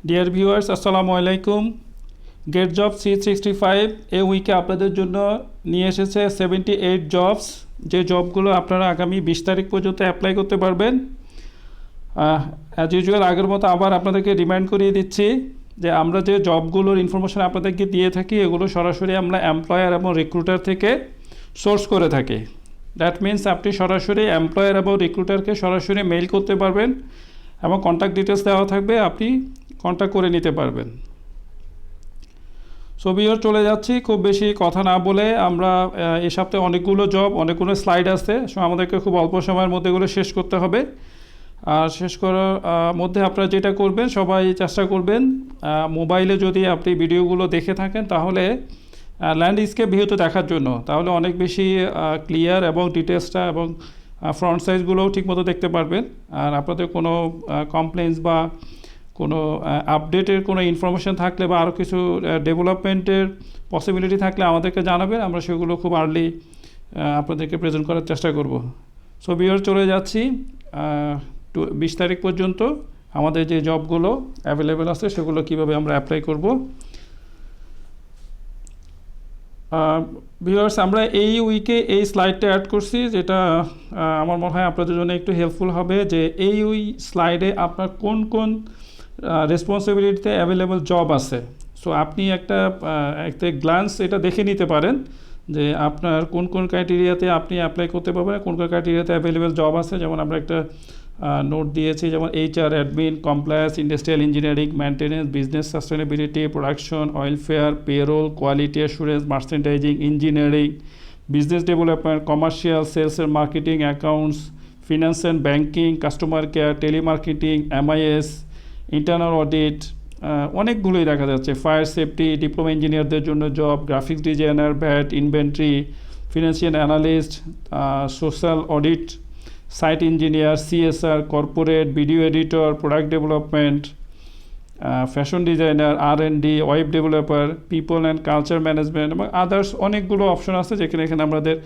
Dear viewers, আসসালামু আলাইকুম। Gate job 365 এই উইকে আপনাদের জন্য নিয়ে এসেছে 78 জবস, যে জবগুলো আপনারা আগামী 20 তারিখ পর্যন্ত অ্যাপ্লাই করতে পারবেন। অ্যাজ ইউজুয়াল আগের মতো আবার আপনাদেরকে রিমাইন্ড করিয়ে দিচ্ছি যে আমরা যে জবগুলোর ইনফরমেশন আপনাদেরকে দিয়ে থাকি এগুলো সরাসরি আমরা এমপ্লয়ার এবং রিক্রুটার থেকে সোর্স করে থাকি। দ্যাট মিন্স আপনি সরাসরি এমপ্লয়ার এবং রিক্রুটারকে সরাসরি মেইল করতে পারবেন এবং কন্ট্যাক্ট ডিটেলস দেওয়া থাকবে, আপনি কন্ট্যাক্ট করে নিতে পারবেন। সো ভিউয়ার চলে যাচ্ছি, খুব বেশি কথা না বলে আমরা এই সপ্তাহে অনেকগুলো স্লাইড আছে। সো আমাদেরকে খুব অল্প সময়ের মধ্যে এগুলো শেষ করতে হবে। আর শেষ করার মধ্যে আপনারা যেটা করবেন, সবাই চেষ্টা করবেন মোবাইলে যদি আপনি ভিডিওগুলো দেখে থাকেন তাহলে ল্যান্ডস্কেপ ভিউতে দেখার জন্য, তাহলে অনেক বেশি ক্লিয়ার এবং ডিটেলসটা এবং ফ্রন্ট সাইজগুলোও ঠিকমতো দেখতে পারবেন। আর আপনাদের কোনো কমপ্লেন্স বা কোনো আপডেটের কোনো ইনফরমেশান থাকলে বা আরও কিছু ডেভেলপমেন্টের পসিবিলিটি থাকলে আমাদেরকে জানাবেন, আমরা সেগুলো খুব আর্লি আপনাদেরকে প্রেজেন্ট করার চেষ্টা করব। সো ভিউয়ার চলে যাচ্ছি 20 তারিখ পর্যন্ত আমাদের যে জবগুলো অ্যাভেলেবেল আছে সেগুলো কিভাবে আমরা অ্যাপ্লাই করব। ভিউয়ার্স, আমরা এই উইকে এই স্লাইডটা অ্যাড করছি, যেটা আমার মনে হয় আপনাদের জন্য একটু হেল্পফুল হবে, যে এই স্লাইডে আপনার কোন কোন রেসপন্সিবিলিটিতে অ্যাভেলেবল জব আছে। সো আপনি একটা গ্ল্যান্স এটা দেখে নিতে পারেন যে আপনার কোন কোন ক্রাইটেরিয়াতে আপনি অ্যাপ্লাই করতে পারবেন, কোন কোন ক্রাইটেরিয়াতে অ্যাভেলেবল জব আছে। যেমন আমরা একটা নোট দিয়েছি, যেমন HR, admin, compliance, industrial engineering, maintenance, business sustainability, production, welfare, payroll, quality assurance, merchandising, engineering, business development, commercial, sales and marketing, accounts, finance and banking, customer care, telemarketing, MIS, internal audit, অনেকগুলোই দেখা যাচ্ছে। Fire safety, diploma ইঞ্জিনিয়ারদের জন্য job, graphics designer, VAT, inventory, financial analyst, social audit, site engineer, CSR, corporate, video editor, product development, fashion designer, R&D, web developer, people and culture management এবং others অনেকগুলো option আছে, যেখানে এখানে আমাদের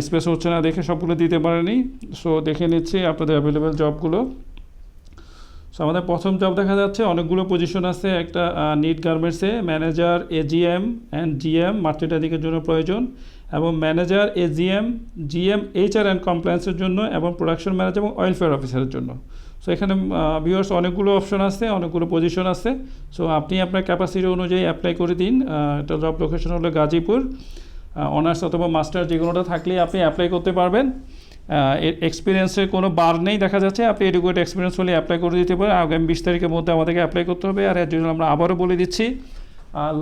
space হচ্ছে না দেখে সবগুলো দিতে পারেনি। সো দেখে নিচ্ছি আপনাদের অ্যাভেলেবেল জবগুলো। সো আমাদের প্রথম জব দেখা যাচ্ছে, অনেকগুলো পজিশন আছে। একটা নিট গার্মেন্টসে ম্যানেজার AGM অ্যান্ড GM মার্চেন্ডাইজিংয়ের জন্য প্রয়োজন, এবং manager AGM GM HR and কমপ্লায়েন্সের জন্য, এবং প্রোডাকশন ম্যানেজার এবং ওয়েলফেয়ার অফিসারের জন্য। সো এখানে ভিউয়ার্স অনেকগুলো অপশন আছে, অনেকগুলো পজিশন আছে। সো আপনি আপনার ক্যাপাসিটি অনুযায়ী অ্যাপ্লাই করে দিন। এটা জব লোকেশন হলো গাজীপুর। অনার্স অথবা মাস্টার যে কোনোটা থাকলেই আপনি অ্যাপ্লাই করতে পারবেন। এক্সপিরিয়েন্সের কোনো বার নেই দেখা যাচ্ছে, আপনি এডুকেট এক্সপিরিয়েন্স হলে অ্যাপ্লাই করে দিতে পারেন। আগামী 20 তারিখের মধ্যে আমাদেরকে অ্যাপ্লাই করতে হবে। আর এর জন্য আমরা আবারও বলে দিচ্ছি,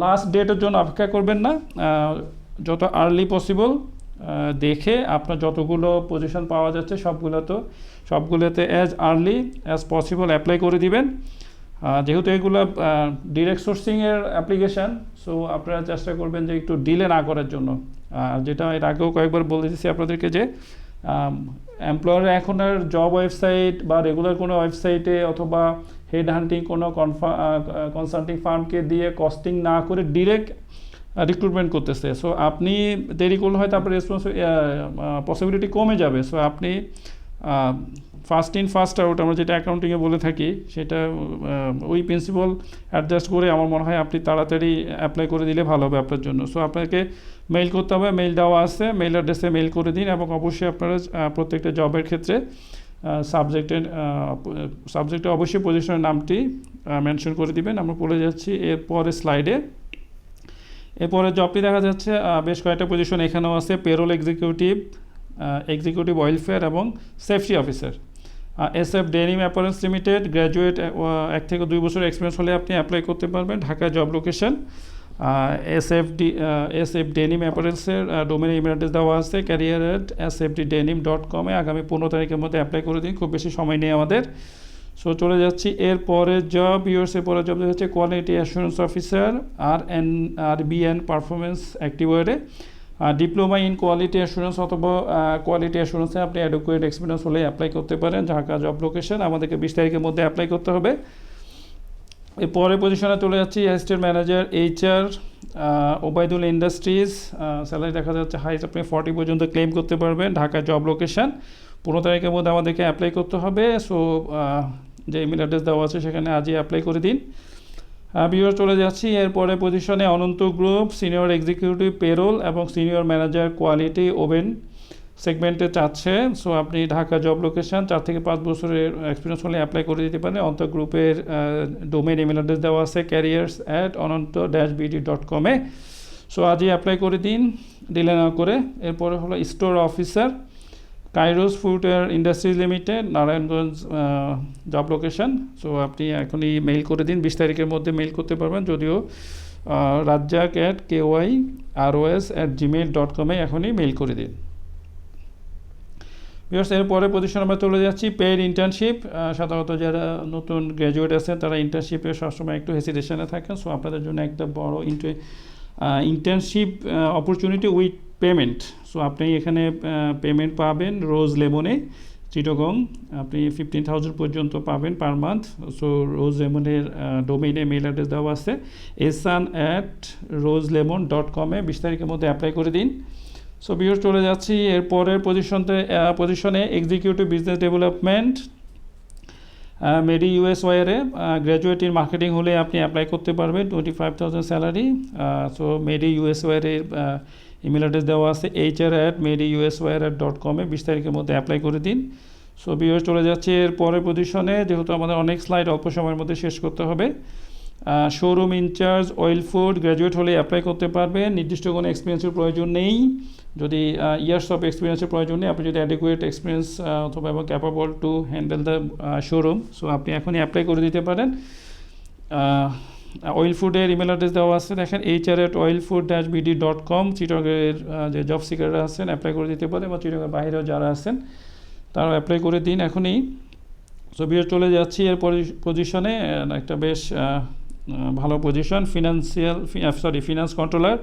লাস্ট ডেটের জন্য অপেক্ষা করবেন না, যত আর্লি পসিবল দেখে আপনার যতগুলো পজিশন পাওয়া যাচ্ছে সবগুলোতে as early as possible apply করে দিবেন। যেহেতু এগুলো ডিরেক্ট সোর্সিংয়ের অ্যাপ্লিকেশান, সো আপনারা চেষ্টা করবেন যে একটু ডিলে না করার জন্য। যেটা এর আগেও কয়েকবার বলে দিচ্ছি আপনাদেরকে, যে এমপ্লয়াররা এখন আর জব ওয়েবসাইট বা রেগুলার কোনো ওয়েবসাইটে অথবা হেড হান্টিং কোনো কনসাল্টিং ফার্মকে দিয়ে কস্টিং না করে ডিরেক্ট রিক্রুটমেন্ট করতেছে। সো আপনি দেরি করলে হয়তো আপনার পসিবিলিটি কমে যাবে। সো আপনি ফার্স্ট ইন ফার্স্ট আউট, আমরা যেটা অ্যাকাউন্টিংয়ে বলে থাকি, সেটা ওই প্রিন্সিপাল অ্যাডজাস্ট করে আমার মনে হয় আপনি তাড়াতাড়ি অ্যাপ্লাই করে দিলে ভালো হবে আপনার জন্য। সো আপনাকে মেইল করতে হবে, মেইল দেওয়া আছে, মেইল অ্যাড্রেসে মেইল করে দিন। এবং অবশ্যই আপনারা প্রত্যেকটা জবের ক্ষেত্রে সাবজেক্টে অবশ্যই পজিশনের নামটি মেনশন করে দিবেন। আমরা বলে যাচ্ছি এরপরে স্লাইডে। এরপরে জবটি দেখা যাচ্ছে বেশ কয়েকটা পজিশন এখানেও আছে, পেরোল এক্সিকিউটিভ, এক্সিকিউটিভ ওয়েলফেয়ার এবং safety officer. SF denim apparels limited, graduate 1 থেকে 2 বছর এক্সপিরিয়েন্স হলে আপনি অ্যাপ্লাই করতে পারবেন। Dhaka job location. SF denim অ্যাপারেলসের ডোমেন ইমেল অ্যাড্রেস দেওয়া আছে career@sfddenim.com। আগামী 15 তারিখের মধ্যে অ্যাপ্লাই করে দিন, খুব বেশি সময় নেই আমাদের। সো চলে যাচ্ছি এরপরের জব। ইউএসএ পরের জব হচ্ছে quality assurance officer, RBN performance অ্যাক্টিভেটে, ডিপ্লোমা ইন কোয়ালিটি অ্যাসুরেন্স অথবা কোয়ালিটি অ্যাসুরেন্সে আপনি অ্যাডুকুয়েট এক্সপিরিয়েন্স হলে অ্যাপ্লাই করতে পারেন। ঢাকা জব লোকেশন, আমাদেরকে 20 তারিখের মধ্যে অ্যাপ্লাই করতে হবে। এর পরের পজিশনে চলে যাচ্ছি assistant manager HR, Obaidul industries. Salary দেখা যাচ্ছে হাইস্ট আপনি 40 পর্যন্ত ক্লেম করতে পারবেন। ঢাকা জব লোকেশন, 15 তারিখের মধ্যে আমাদেরকে অ্যাপ্লাই করতে হবে। সো যে ইমেল অ্যাড্রেস দেওয়া আছে সেখানে আজই অ্যাপ্লাই করে দিন। ভিউয়ার চলে যাচ্ছি এরপরে পজিশনে অনন্ত গ্রুপ সিনিয়র এক্সিকিউটিভ পেরোল এবং সিনিয়র ম্যানেজার কোয়ালিটি ওভেন সেগমেন্টে চাচ্ছে। সো আপনি ঢাকা জব লোকেশন 4 থেকে 5 বছরের এক্সপিরিয়েন্স হলে অ্যাপ্লাই করে দিতে পারেন। অনন্ত গ্রুপের ডোমেন ইমেল অ্যাড্রেস দেওয়া আছে careers@ononto-bd.com এ। সো আজই অ্যাপ্লাই করে দিন, ডিলে না করে। এরপরে হলো store officer Kairos footwear industries limited Narayanganj job location. So আপনি এখনই মেইল করে দিন, 20 তারিখের মধ্যে মেইল করতে পারবেন, যদিও rajak@kyros@gmail.com এ এখনই মেইল করে দিন। ভিউয়ার্স এরপরে পজিশন আমরা চলে যাচ্ছি পেইড ইন্টার্নশিপ। সাধারণত যারা নতুন গ্র্যাজুয়েট আছেন তারা ইন্টার্নশিপে সবসময় একটু হেসিটেশনে থাকেন। সো আপনাদের জন্য একটা বড় internship opportunity with payment. So আপনি এখানে পেমেন্ট পাবেন রোজ লেমনে চিটাগং, আপনি 15,000 পর্যন্ত পাবেন পার মান্থ। সো রোজ লেমনের ডোমেইনে মেইল অ্যাড্রেস দেওয়া আছে ehsan@roselemon.com এ 20 তারিখের মধ্যে অ্যাপ্লাই করে দিন। সো ভিউয়ার্স চলে যাচ্ছি এরপরের পজিশনে এক্সিকিউটিভ বিজনেস ডেভেলপমেন্ট মেডি ইউএসওয়ারে গ্র্যাজুয়েট ইন মার্কেটিং হলে আপনি অ্যাপ্লাই করতে পারবেন, 25,000 স্যালারি। সো মেডি ইউএসওয়ারের ইমেল অ্যাড্রেস দেওয়া আছে hr@mediuswire.com এ 20 তারিখের মধ্যে অ্যাপ্লাই করে দিন। সো ভিউয়ার্স চলে যাচ্ছে এর পরের পজিশনে, যেহেতু আমাদের অনেক স্লাইড অল্প সময়ের মধ্যে শেষ করতে হবে। Showroom incharge oil food graduate হলে অ্যাপ্লাই করতে পারবেন, নির্দিষ্ট কোনো এক্সপিরিয়েন্সের প্রয়োজন নেই। যদি ইয়ার্স অফ এক্সপিরিয়েন্সের প্রয়োজন নেই, আপনি যদি অ্যাডিকুয়েট এক্সপিরিয়েন্স অথবা এবং capable to handle the showroom, so আপনি এখনই অ্যাপ্লাই করে দিতে পারেন। অয়েল ফুডের ইমেল অ্যাড্রেস দেওয়া আছে দেখেন hr@oilfood-bd.com। চিটাগংয়ের যে জব সিকাররা আছেন অ্যাপ্লাই করে দিতে পারেন, বা চিটাগংয়ের বাইরেও যারা আছেন তারাও অ্যাপ্লাই করে দিন এখনই। সো ভিউয়ার চলে যাচ্ছি এর পজিশনে একটা বেশ ভালো position finance controller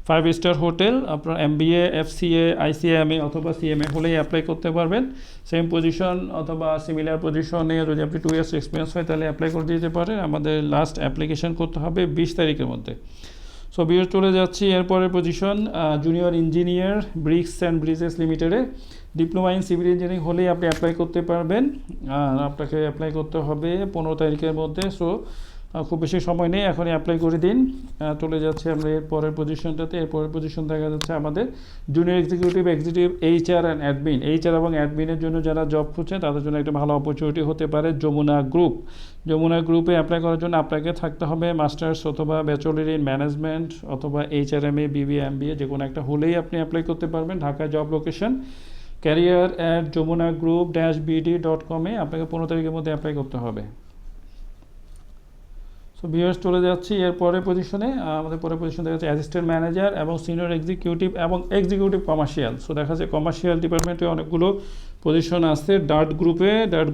5 star hotel. আপনার MBA FCA ICMA অথবা CMA হলেই অ্যাপ্লাই করতে পারবেন। সেম পজিশন অথবা সিমিলার পজিশনে যদি আপনি 2 ইয়ার্স এক্সপিরিয়েন্স হয় তাহলে অ্যাপ্লাই করে দিতে পারেন। আমাদের লাস্ট অ্যাপ্লিকেশন করতে হবে 20 তারিখের মধ্যে। সো ভিউয়ার চলে যাচ্ছি এরপরের position junior engineer bricks and bridges লিমিটেডে ডিপ্লোমা ইন সিভিল ইঞ্জিনিয়ারিং হলেই আপনি অ্যাপ্লাই করতে পারবেন। আর আপনাকে অ্যাপ্লাই করতে হবে 15 তারিখের মধ্যে। সো খুব বেশি সময় নেই, এখনই অ্যাপ্লাই করে দিন। চলে যাচ্ছে আমরা এর পরের পজিশনটাতে। এর পরের পজিশন দেখা যাচ্ছে আমাদের junior executive HR and admin. HR এবং অ্যাডমিনের জন্য যারা জব খুঁজছেন তাদের জন্য একটা ভালো অপরচুনিটি হতে পারে যমুনা গ্রুপ। যমুনা গ্রুপে অ্যাপ্লাই করার জন্য আপনাকে থাকতে হবে মাস্টার্স অথবা ব্যাচেলর ইন ম্যানেজমেন্ট অথবা HRMA BBA MBA যে কোনো একটা হলেই আপনি অ্যাপ্লাই করতে পারবেন। ঢাকা জব লোকেশন career@jomunagroup-bd.com এ আপনাকে 15 তারিখের মধ্যে অ্যাপ্লাই করতে হবে। সো ভিউয়ার্স চলে যাচ্ছি এর পরের পজিশনে। আমাদের পরের পজিশন দেখা যাচ্ছে অ্যাসিস্ট্যান্ট ম্যানেজার এবং সিনিয়র এক্সিকিউটিভ এবং এক্সিকিউটিভ কমার্শিয়াল। সো দেখা যাচ্ছে কমার্শিয়াল ডিপার্টমেন্টে অনেকগুলো পজিশন আছে। ডার্ট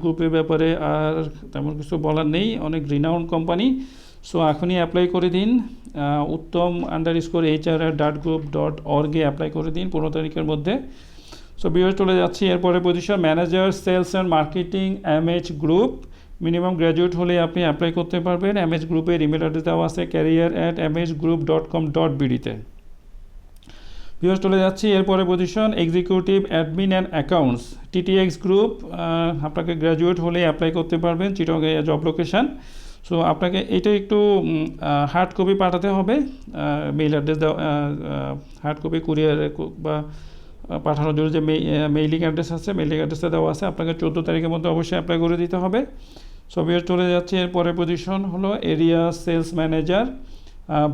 গ্রুপের ব্যাপারে আর তেমন কিছু বলার নেই, অনেক রিনাউন্ড কোম্পানি। সো এখনই অ্যাপ্লাই করে দিন। uttom_hr@dartgroup.org এ অ্যাপ্লাই করে দিন 15 তারিখের মধ্যে। সো ভিউয়ার্স চলে যাচ্ছি এরপরে position manager sales and marketing MH group. Minimum graduate হলে আপনি অ্যাপ্লাই করতে পারবেন। MH গ্রুপের ইমেল অ্যাড্রেস দেওয়া আছে career@mhgroup.com.bd তে। ভিউয়ার্স চলে যাচ্ছি এরপরে position executive admin and accounts TTX group. আপনাকে গ্র্যাজুয়েট হলে অ্যাপ্লাই করতে পারবেন, চিটাগং জব লোকেশন। সো আপনাকে এটা একটু হার্ড কপি পাঠাতে হবে, মেইল অ্যাড্রেস দেওয়া হার্ড কপি কুরিয়ারে বা পাঠানোর জন্য যে মেইলিং অ্যাড্রেস আছে মেইলিং অ্যাড্রেসটা দেওয়া আছে। আপনাকে 14 তারিখের মধ্যে অবশ্যই অ্যাপ্লাই করে দিতে হবে। সো ভিউয়ার্স চলে যাচ্ছে এরপরে পজিশন হলো এরিয়া সেলস ম্যানেজার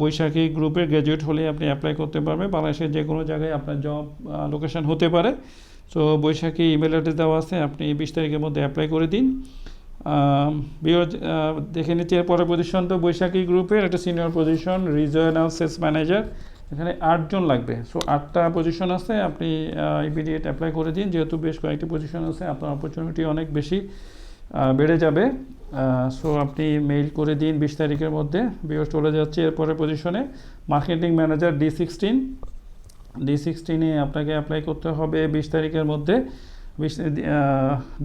বৈশাখী গ্রুপের গ্র্যাজুয়েট হলে আপনি অ্যাপ্লাই করতে পারবেন। বাংলাদেশের যে কোনো জায়গায় আপনার জব লোকেশন হতে পারে। সো বৈশাখী ইমেল অ্যাড্রেস দেওয়া আছে, আপনি 20 তারিখের মধ্যে অ্যাপ্লাই করে দিন। ভিউয়ার্স দেখে নিচ্ছি এরপরে পজিশন তো বৈশাখী গ্রুপের একটা senior position regional sales manager. এখানে 8 জন লাগবে। সো 8টা পজিশন আছে, আপনি ইমিডিয়েট অ্যাপ্লাই করে দিন। যেহেতু বেশ কয়েকটি পজিশন আছে আপনার অপরচুনিটি অনেক বেশি বেড়ে যাবে। সো আপনি মেইল করে দিন 20 তারিখের মধ্যে। ভিউয়ার্স চলে যাচ্ছে এরপরে পজিশনে মার্কেটিং ম্যানেজার D16 আপনাকে অ্যাপ্লাই করতে হবে 20 তারিখের মধ্যে।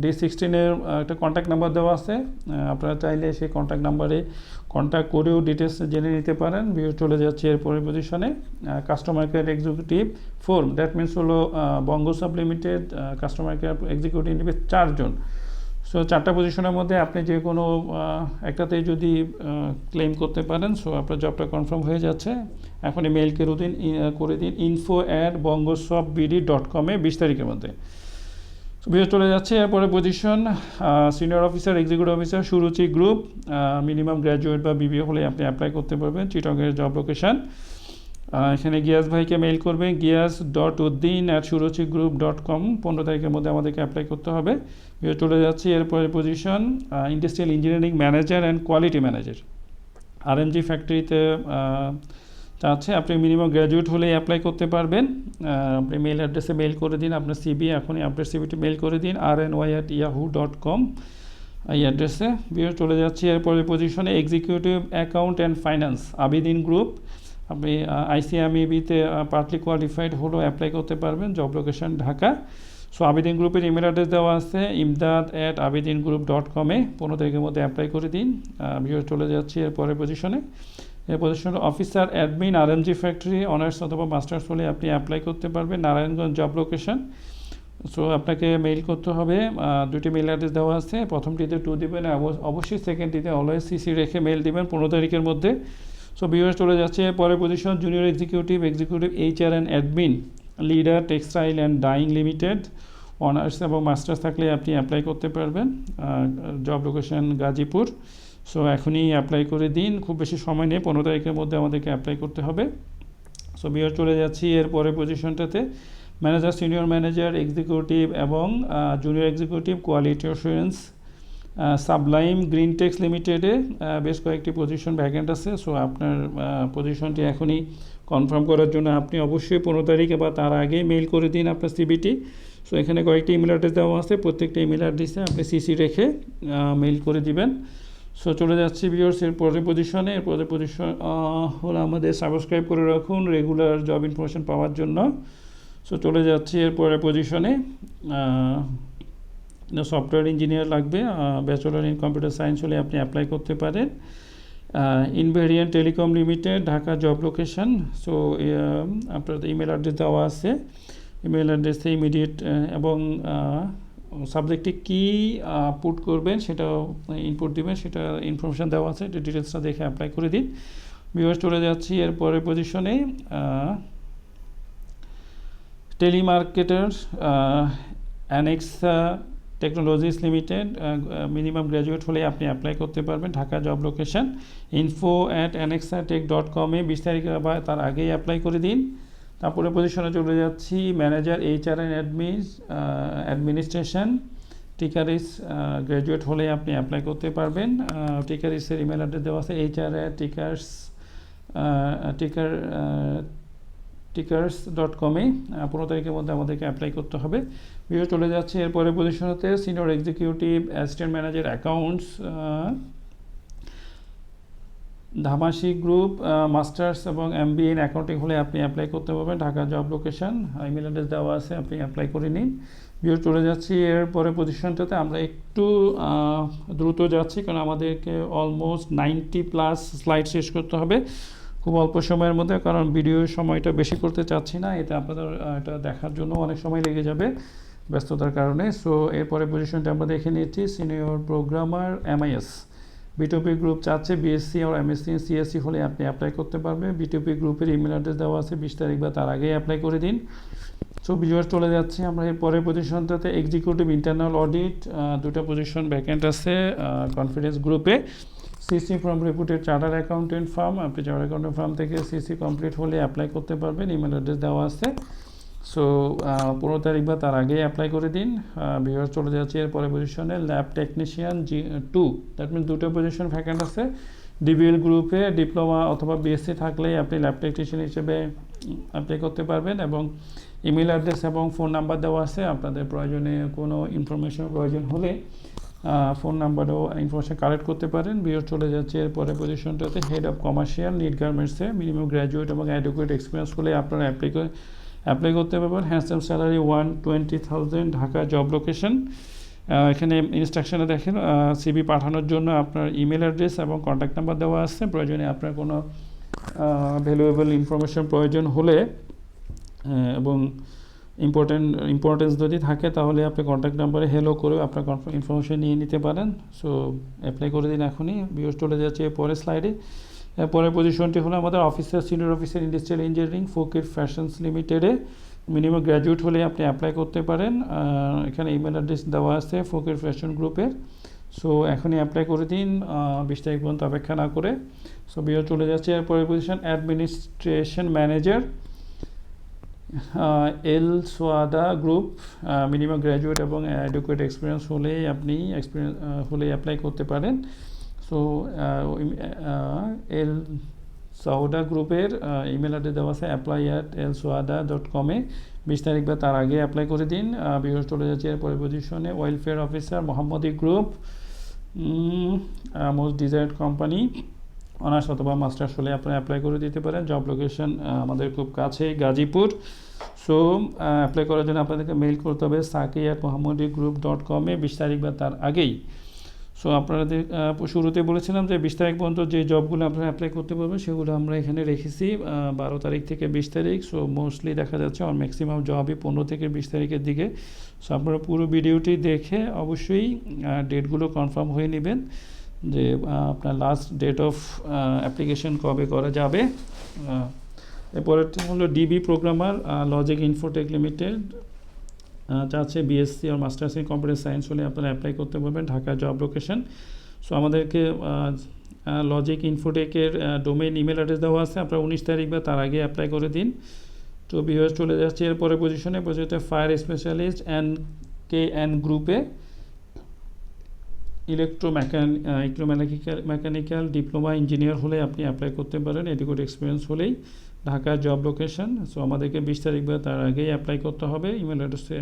D16-এর একটা কন্ট্যাক্ট নাম্বার দেওয়া আছে, আপনারা চাইলে সেই কন্ট্যাক্ট নাম্বারে কন্ট্যাক্ট করেও ডিটেলস জেনে নিতে পারেন। ভিউয়ার্স চলে যাচ্ছে এরপরে পজিশনে customer care executive 4, that means হলো বঙ্গ সাব লিমিটেড কাস্টমার কেয়ার এক্সিকিউটিভ নেবে 4 জন। সো 4টা পজিশনের মধ্যে আপনি যে কোনো একটাতে যদি ক্লেম করতে পারেন, সো আপনার জবটা কনফার্ম হয়ে যাচ্ছে। এখন মেইল করে দিন info@bongosofbd.com-এ 20 তারিখের মধ্যে। সো ভিডিও চলে যাচ্ছে। এরপরে position senior officer, executive officer, Suruchi group, minimum graduate বা বিবিএ হলে আপনি অ্যাপ্লাই করতে পারবেন। চিটগের জব লোকেশন। এখানে গিয়াস ভাইকে মেইল করবেন gias.uddin@suruchigroup.com। 15 তারিখের মধ্যে আমাদেরকে অ্যাপ্লাই করতে হবে। ভিডিও চলে যাচ্ছে। এরপরে position industrial engineering manager and quality manager, RMG ফ্যাক্টরিতে চাচ্ছে। আপনি মিনিমাম গ্র্যাজুয়েট হলেই অ্যাপ্লাই করতে পারবেন। আপনি মেইল অ্যাড্রেসে মেইল করে দিন আপনার সিবি, এখনই আপনার সিবিটি মেইল করে দিন rny@yahoo.com এই অ্যাড্রেসে। ভিডিও চলে যাচ্ছে। এরপরে পজিশনে executive account and finance, Abidin group. আপনি ICMEB-তে পার্টলি কোয়ালিফাইড হলেও অ্যাপ্লাই করতে পারবেন। Job location Dhaka. So Abidin গ্রুপের ইমেল অ্যাড্রেস দেওয়া আছে imdad@abidingroup.com-এ। 15 তারিখের মধ্যে অ্যাপ্লাই করে দিন। ভিডিও চলে যাচ্ছে এরপরে পজিশনে। এই পজিশনে officer admin, RMG factory, honours অথবা মাস্টার্স হলে আপনি অ্যাপ্লাই করতে পারবেন। Narayanganj job location. সো আপনাকে মেইল করতে হবে, 2টি মেইল অ্যাড্রেস দেওয়া আছে। প্রথমটিতে 2 দিবেন, অবশ্যই সেকেন্ডটিতে অলওয়েজ সিসি রেখে মেইল দিবেন 15 তারিখের মধ্যে। সো ভিউয়ার্স চলে যাচ্ছে পরের position junior executive HR and admin, leader textile and dyeing limited. Honours এবং মাস্টার্স থাকলে আপনি অ্যাপ্লাই করতে পারবেন। Job location Gazipur. সো এখনই অ্যাপ্লাই করে দিন, খুব বেশি সময় নেই, 15 তারিখের মধ্যে আমাদেরকে অ্যাপ্লাই করতে হবে। সো ভিউয়ার্স চলে যাচ্ছি এরপরে পজিশনটাতে ম্যানেজার, সিনিয়র ম্যানেজার, এক্সিকিউটিভ এবং junior executive quality assurance, Sublime Greentex লিমিটেডে বেশ কয়েকটি পজিশন ভ্যাকেন্ট আছে। সো আপনার পজিশনটি এখনই কনফার্ম করার জন্য আপনি অবশ্যই 15 তারিখে বা তার আগে মেইল করে দিন আপনার সিবিটি। সো এখানে কয়েকটি ইমেল অ্যাড্রেস দেওয়া আছে, প্রত্যেকটা ইমেল অ্যাড্রেসে আপনি সিসি রেখে মেইল করে দিবেন। সো চলে যাচ্ছি ভিউয়ার্সের পরের পজিশনে। এর পরের পজিশন হলো আমাদের সাবস্ক্রাইব করে রাখুন রেগুলার জব ইনফরমেশন পাওয়ার জন্য। সো চলে যাচ্ছি এর পরের পজিশনে। সফটওয়্যার ইঞ্জিনিয়ার লাগবে, ব্যাচেলর ইন কম্পিউটার সায়েন্স হলে আপনি অ্যাপ্লাই করতে পারেন। Invariant telecom limited, Dhaka job location. So আপনার ইমেল অ্যাড্রেস দেওয়া আছে, ইমেল অ্যাড্রেসে ইমিডিয়েট এবং সাবজেক্টে কী পুট করবেন সেটাও ইনপুট দিবেন, সেটা ইনফরমেশান দেওয়া আছে, ডিটেলসটা দেখে অ্যাপ্লাই করে দিন। ভিউয়ার্স চলে যাচ্ছি এর পরের পজিশনে telemarketer, Annexa technologies limited, minimum graduate হলে আপনি অ্যাপ্লাই করতে পারবেন। ঢাকা জব লোকেশন info@annexatech.com-এ 20 তারিখ বা তার আগেই অ্যাপ্লাই করে দিন। তারপরে পজিশনে চলে যাচ্ছি ম্যানেজার HR অ্যান্ড অ্যাডমিনিস্ট্রেশন, টিকারিস, গ্র্যাজুয়েট হলে আপনি অ্যাপ্লাই করতে পারবেন। টিকারিসের ইমেল অ্যাড্রেস দেওয়া আছে টিকার্স.com-এ। 15 তারিখের মধ্যে আমাদেরকে অ্যাপ্লাই করতে হবে। ভিডিও চলে যাচ্ছে এরপরে পজিশনতে senior executive assistant manager accounts, Dhamasi group, masters এবং MBA ইন অ্যাকাউন্টিং হলে আপনি অ্যাপ্লাই করতে পারবেন। Dhaka job location, email address দেওয়া আছে, আপনি অ্যাপ্লাই করে নিন। ভিডিও চলে যাচ্ছি এরপরে পজিশনটাতে। আমরা একটু দ্রুত যাচ্ছি কারণ আমাদেরকে অলমোস্ট 90+ স্লাইড শেষ করতে হবে খুব অল্প সময়ের মধ্যে, কারণ ভিডিওর সময়টা বেশি করতে চাচ্ছি না, এতে আপনাদের এটা দেখার জন্য অনেক সময় লেগে যাবে ব্যস্ততার কারণে। সো এরপরে পজিশনটা আমরা দেখে নিয়েছি senior programmer MIS, B2P group চাচ্ছে BSc আর MSc in CSC হলে আপনি অ্যাপ্লাই করতে পারবেন। B2P গ্রুপের ইমেল অ্যাড্রেস দেওয়া আছে, 20 তারিখ বা তার আগেই অ্যাপ্লাই করে দিন। সো ভিডিওর চলে যাচ্ছে আমরা এর পরের পজিশনটাতে এক্সিকিউটিভ ইন্টারনাল অডিট, 2টা পজিশন ভ্যাকেন্ট আছে কনফিডেন্স গ্রুপে। CC from রেপুটেড charter accountant farm, আপনি চার্টার অ্যাকাউন্টেন্ট ফার্ম থেকে CC কমপ্লিট হলে অ্যাপ্লাই করতে পারবেন, ইমেল অ্যাড্রেস দেওয়া আছে। সো 15 তারিখ বা তার আগেই অ্যাপ্লাই করে দিন। ভিউয়ার চলে যাচ্ছে এর পরের পজিশনে lab technician G2, that means 2টা পজিশন ভ্যাকেন্ট আছে। DBL গ্রুপে ডিপ্লোমা অথবা BSc থাকলেই আপনি ল্যাব টেকনিশিয়ান হিসেবে অ্যাপ্লাই করতে পারবেন এবং ইমেল অ্যাড্রেস এবং ফোন নাম্বার দেওয়া আছে। আপনাদের প্রয়োজনে কোনো ইনফরমেশন প্রয়োজন হলে ফোন নাম্বারও ইনফরমেশন কালেক্ট করতে পারেন। ভিডিও চলে যাচ্ছে এরপরে পজিশনটাতে হেড অফ কমার্শিয়াল নিড গার্মেন্টসে, মিনিমাম গ্র্যাজুয়েট এবং অ্যাডুকুয়েট এক্সপিরিয়েন্স হলে আপনারা অ্যাপ্লাই করতে পারবেন। Handsome salary 120,000, Dhaka job location. এখানে ইনস্ট্রাকশনে দেখেন সিভি পাঠানোর জন্য আপনার ইমেল অ্যাড্রেস এবং কন্ট্যাক্ট নাম্বার দেওয়া আছে। প্রয়োজনে আপনার কোনো ভ্যালুয়েবল ইনফরমেশন প্রয়োজন হলে এবং ইম্পর্টেন্স যদি থাকে তাহলে আপনি কন্ট্যাক্ট নাম্বারে হেলো করে আপনার ইনফরমেশন নিয়ে নিতে পারেন। সো অ্যাপ্লাই করে দিন এখনই। ভিউয়ার্স চলে যাচ্ছে পরের স্লাইডে। পরের পজিশনটি হলো আমাদের officer, senior officer industrial engineering, Fakir fashions লিমিটেডে। মিনিমাম গ্র্যাজুয়েট হলে আপনি অ্যাপ্লাই করতে পারেন। এখানে ইমেল অ্যাড্রেস দেওয়া আছে ফকির ফ্যাশন গ্রুপের। সো এখনই অ্যাপ্লাই করে দিন 20 তারিখ পর্যন্ত অপেক্ষা না করে। সো ভিউয়ার্স চলে যাচ্ছে পরের পজিশন অ্যাডমিনিস্ট্রেশন ম্যানেজার, এল সোয়াদা গ্রুপ। মিনিমাম গ্র্যাজুয়েট এবং অ্যাডুকুয়েট এক্সপিরিয়েন্স হলেই আপনি অ্যাপ্লাই করতে পারেন। সো এল সাউদা গ্রুপের ইমেল অ্যাড্রেস দেওয়া আছে apply@elsoada.com-এ 20 তারিখ বা তার আগে অ্যাপ্লাই করে দিন। ভিউয়ার্স চলে যাচ্ছে পরের পজিশনে ওয়েলফেয়ার অফিসার, মোহাম্মদী group, most desired company. Honours অথবা মাস্টার্স হলে আপনি অ্যাপ্লাই করে দিতে পারেন। জব লোকেশন আমাদের খুব কাছে, গাজীপুর। সো অ্যাপ্লাই করার জন্য আপনাদেরকে মেইল করতে হবে saki@mohammodygroup.com-এ 20 তারিখ বা তার আগেই। সো আপনাদের শুরুতে বলেছিলাম যে 20 তারিখ পর্যন্ত যে জবগুলো আপনারা অ্যাপ্লাই করতে পারবেন সেগুলো আমরা এখানে রেখেছি 12 তারিখ থেকে 20 তারিখ। সো মোস্টলি দেখা যাচ্ছে আর ম্যাক্সিমাম জবই 15 থেকে 20 তারিখের দিকে। সো আপনারা পুরো ভিডিওটি দেখে অবশ্যই ডেটগুলো কনফার্ম হয়ে নেবেন যে আপনার লাস্ট ডেট অফ অ্যাপ্লিকেশন কবে করা যাবে। এরপরেরটি হলো DB programmer, logic infotech limited. চাচ্ছে বিএসসি আর মাস্টার্স ইন কম্পিউটার সায়েন্স হলে আপনারা অ্যাপ্লাই করতে পারবেন, ঢাকা জব লোকেশন। সো আমাদেরকে লজিক ইনফোটেকের ডোমেইন ইমেল অ্যাড্রেস দেওয়া আছে, আপনারা 19 তারিখ বা তার আগে অ্যাপ্লাই করে দিন। তো ভিউয়ার্স চলে যাচ্ছে এরপরে পজিশনে ফায়ার স্পেশালিস্ট KN গ্রুপে। ইলেকট্রোমেকানিক্যাল ডিপ্লোমা ইঞ্জিনিয়ার হলে আপনি অ্যাপ্লাই করতে পারেন, এডুকেট এক্সপিরিয়েন্স হলেই, ঢাকা জব লোকেশন। সো আমাদেরকে 20 তারিখ বা তার আগেই অ্যাপ্লাই করতে হবে। ইমেল অ্যাড্রেসে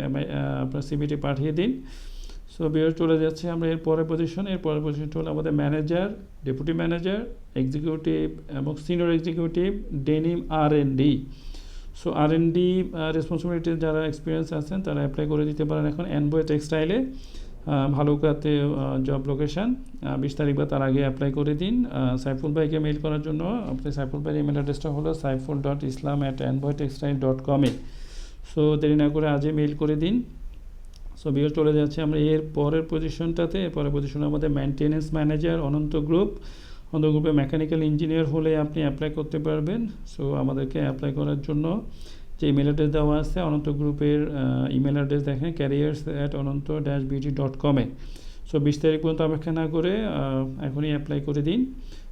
আপনার সিভিটি পাঠিয়ে দিন। সো বিয়ার চলে যাচ্ছে আমরা এরপরের পজিশনটা হলো আমাদের ম্যানেজার, ডেপুটি ম্যানেজার, এক্সিকিউটিভ এবং senior executive, denim R&D। So R&D responsibility যারা এক্সপিরিয়েন্স আছেন তারা অ্যাপ্লাই করে দিতে পারেন এখন এনবয় টেক্সটাইলে, ভালুকাতে জব লোকেশন। 20 তারিখ বা তার আগে অ্যাপ্লাই করে দিন। সাইফুল ভাইকে মেইল করার জন্য আপনি সাইফুল ভাইয়ের ইমেল অ্যাড্রেসটা হলো saiful.islam@envoytextile.com-এ। সো দেরি না করে আজই মেইল করে দিন। সো বিয়ার চলে যাচ্ছে আমরা এর পরের পজিশনটাতে। এরপরের পজিশনে আমাদের মেনটেন্যান্স ম্যানেজার, অনন্ত গ্রুপে মেকানিক্যাল ইঞ্জিনিয়ার হলে আপনি অ্যাপ্লাই করতে পারবেন। সো আমাদেরকে অ্যাপ্লাই করার জন্য যে ইমেল অ্যাড্রেস দেওয়া আছে অনন্ত গ্রুপের ইমেল অ্যাড্রেস দেখেন careers@ononto-bd.com-এ। সো 20 তারিখ পর্যন্ত অপেক্ষা না করে এখনই অ্যাপ্লাই করে দিন।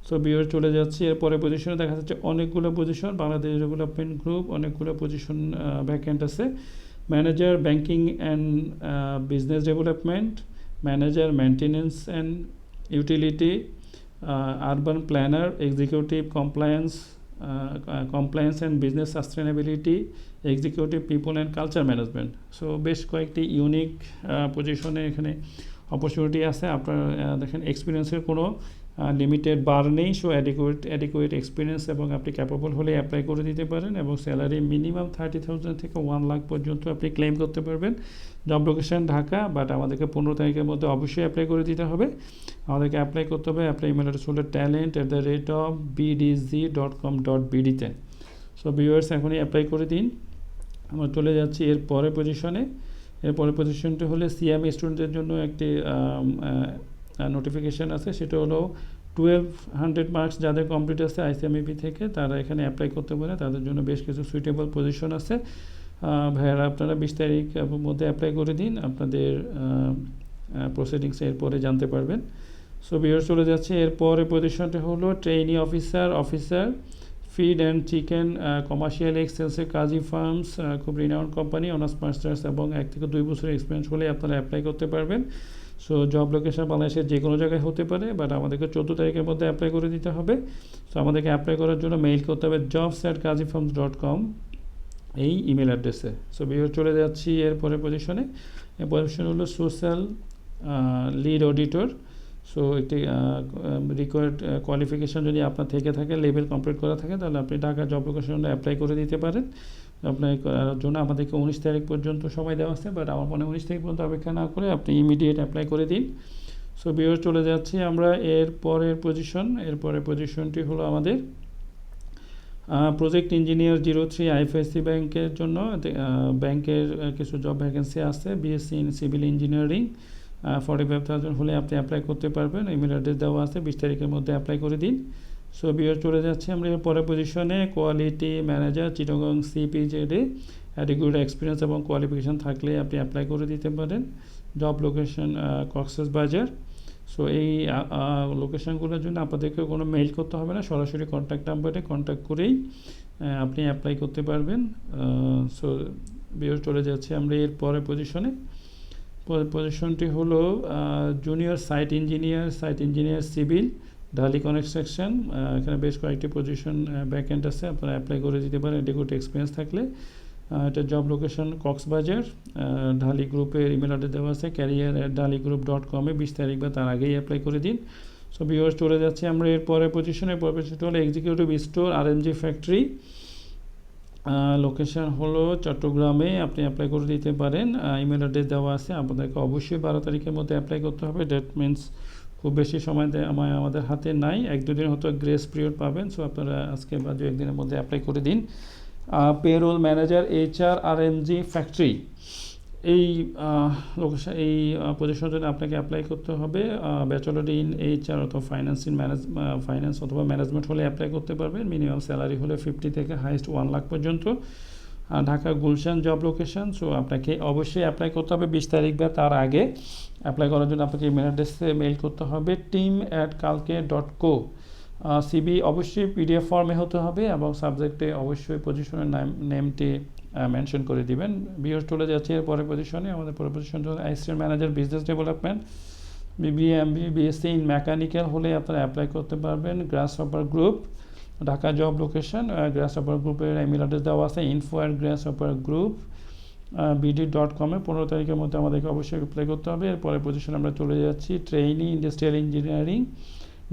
সো বিয়ার চলে যাচ্ছে এরপরে পজিশনে দেখা যাচ্ছে অনেকগুলো পজিশন, বাংলাদেশ ডেভেলপমেন্ট গ্রুপ অনেকগুলো পজিশন ভ্যাকেন্ট আছে। Manager banking and business development, manager maintenance and utility, urban planner, executive compliance and business sustainability, executive people and culture management. So বেশ কয়েকটি ইউনিক পজিশনে এখানে অপরচুনিটি আছে। আপনার দেখেন এক্সপিরিয়েন্সের কোনো লিমিটেড বার নেই। সো অ্যাডিকুয়েট এক্সপিরিয়েন্স এবং আপনি ক্যাপেবল হলে অ্যাপ্লাই করে দিতে পারেন এবং স্যালারি মিনিমাম 30,000 থেকে 1 লাখ পর্যন্ত আপনি ক্লেম করতে পারবেন। জব লোকেশন ঢাকা, বাট আমাদেরকে 15 তারিখের মধ্যে অবশ্যই অ্যাপ্লাই করে দিতে হবে। আমাদেরকে অ্যাপ্লাই করতে হবে, অ্যাপ্লাই ইমেল অ্যাড্রেস হলো talent@bdz.com.bd-তে। সো ভিউয়ার্স এখনই অ্যাপ্লাই করে দিন। আমরা চলে যাচ্ছি এর পরের পজিশনে। এরপরের পজিশনটি হলে সিএমএ স্টুডেন্টদের জন্য একটি নোটিফিকেশান আছে, সেটা হলো 1200 মার্কস যাদের কমপ্লিট আছে ICMEP থেকে তারা এখানে অ্যাপ্লাই করতে পারে। তাদের জন্য বেশ কিছু সুইটেবল পজিশন আছে। ভাইয়ারা আপনারা 20 তারিখের মধ্যে অ্যাপ্লাই করে দিন, আপনাদের প্রসিডিংস এরপরে জানতে পারবেন। সো ভিউয়ার্স চলে যাচ্ছে এরপরে পজিশনটা হলো trainee officer feed and chicken commercial এক্সেলসের কাজী ফার্মস, খুব রিনাউন্ড কোম্পানি, অনার্স মাস্টার্স এবং 1 থেকে 2 বছরের এক্সপিরিয়েন্স হলে আপনারা অ্যাপ্লাই করতে পারবেন। সো জব লোকেশন বাংলাদেশের যে কোনো জায়গায় হতে পারে, বাট আমাদেরকে 14 তারিখের মধ্যে অ্যাপ্লাই করে দিতে হবে। সো আমাদেরকে অ্যাপ্লাই করার জন্য মেইল করতে হবে jobs@kazifarms.com এই ইমেল অ্যাড্রেসে। সো ভিউয়ার চলে যাচ্ছি এরপরে পজিশনে। এই পজিশন হলো সোশ্যাল লিড অডিটর। সো একটি রিকোয়ার্ড কোয়ালিফিকেশান যদি আপনার থেকে থাকে, লেভেল কমপ্লিট করা থাকে, তাহলে আপনি ঢাকা জব লোকেশনে অ্যাপ্লাই করে দিতে পারেন। অ্যাপ্লাই করার জন্য আমাদেরকে 19 তারিখ পর্যন্ত সময় দেওয়া আছে, বাট আমার মনে হয় 19 তারিখ পর্যন্ত অপেক্ষা না করে আপনি ইমিডিয়েট অ্যাপ্লাই করে দিন। সো ভিউয়ার চলে যাচ্ছি আমরা এরপরের পজিশনটি হলো আমাদের প্রজেক্ট ইঞ্জিনিয়ার 03 আইএফআইসি ব্যাংকের জন্য ব্যাংকের কিছু জব ভ্যাকেন্সি আছে। বিএসসি ইন সিভিল ইঞ্জিনিয়ারিং 45,000 হলে আপনি অ্যাপ্লাই করতে পারবেন। ইমেল অ্যাড্রেস দেওয়া আছে, 20 তারিখের মধ্যে অ্যাপ্লাই করে দিন। সো বিয়ার চলে যাচ্ছে আমরা এর পরের পজিশনে, কোয়ালিটি ম্যানেজার চিটাগং সিপিজেডে। অ্যাডিকুয়েট এক্সপিরিয়েন্স এবং কোয়ালিফিকেশান থাকলে আপনি অ্যাপ্লাই করে দিতে পারেন। Job location Cox's Bazar. সো এই লোকেশনগুলোর জন্য আপনাদেরকে কোনো মেইল করতে হবে না, সরাসরি কন্ট্যাক্ট নাম্বারে কন্ট্যাক্ট করেই আপনি অ্যাপ্লাই করতে পারবেন। সো বিয়ার চলে যাচ্ছে আমরা এর পরের পজিশনে। পজিশনটি হলো জুনিয়র সাইট ইঞ্জিনিয়ার সিভিল, ঢালি কনস্ট্রাকশন। এখানে বেশ কয়েকটি পজিশন ভ্যাকেন্ট আছে, আপনারা অ্যাপ্লাই করে দিতে পারেন এডিকুয়েট এক্সপিরিয়েন্স থাকলে। এটা জব লোকেশন কক্সবাজার। ঢালি গ্রুপের ইমেল অ্যাড্রেস দেওয়া আছে career@daligroup.com, 20 তারিখ বা তার আগেই অ্যাপ্লাই করে দিন। সো ভিউয়ার্স চলে যাচ্ছে আমরা এর পরের পজিশনে হলো executive store RMG factory. Location হলো চট্টগ্রামে, আপনি অ্যাপ্লাই করে দিতে পারেন। ইমেল অ্যাড্রেস দেওয়া আছে, আপনাদেরকে অবশ্যই 12 তারিখের মধ্যে অ্যাপ্লাই করতে হবে। দ্যাট মিনস খুব বেশি সময় আমাদের হাতে নাই, 1-2 দিন হয়তো গ্রেস পিরিয়ড পাবেন। সো আপনারা আজকে বা 2-1 দিনের মধ্যে অ্যাপ্লাই করে দিন। Payroll manager HR RMG factory, এই লোকেশন এই পজিশনের জন্য আপনাকে অ্যাপ্লাই করতে হবে। ব্যাচেলর ইন HR অথবা ফাইন্যান্স অথবা ম্যানেজমেন্ট হলে অ্যাপ্লাই করতে পারবেন। মিনিমাম স্যালারি হলে 50 থেকে হাইস্ট 1 লাখ পর্যন্ত। Dhaka Gulshan job location. So আপনাকে অবশ্যই অ্যাপ্লাই করতে হবে 20 তারিখ বা তার আগে। অ্যাপ্লাই করার জন্য আপনাকে ইমেল অ্যাড্রেসে মেইল করতে হবে team@kalke.co। সিবি অবশ্যই PDF ফর্মে হতে হবে এবং সাবজেক্টে অবশ্যই পজিশনের নেমটি মেনশন করে দিবেন। বিএস চলে যাচ্ছে এর পরের পজিশনে। আমাদের পরের পজিশন হলো assistant manager business development. BSc in mechanical হলে আপনারা অ্যাপ্লাই করতে পারবেন। গ্রাসহপার গ্রুপ, ঢাকা জব লোকেশন। গ্রাসহপার গ্রুপের ইমেল অ্যাড্রেস দেওয়া আছে info@grasshoppergroup.bd.com। 15 তারিখের মধ্যে আমাদেরকে অবশ্যই অ্যাপ্লাই করতে হবে। এর পরের পজিশনে আমরা চলে যাচ্ছি trainee industrial engineering,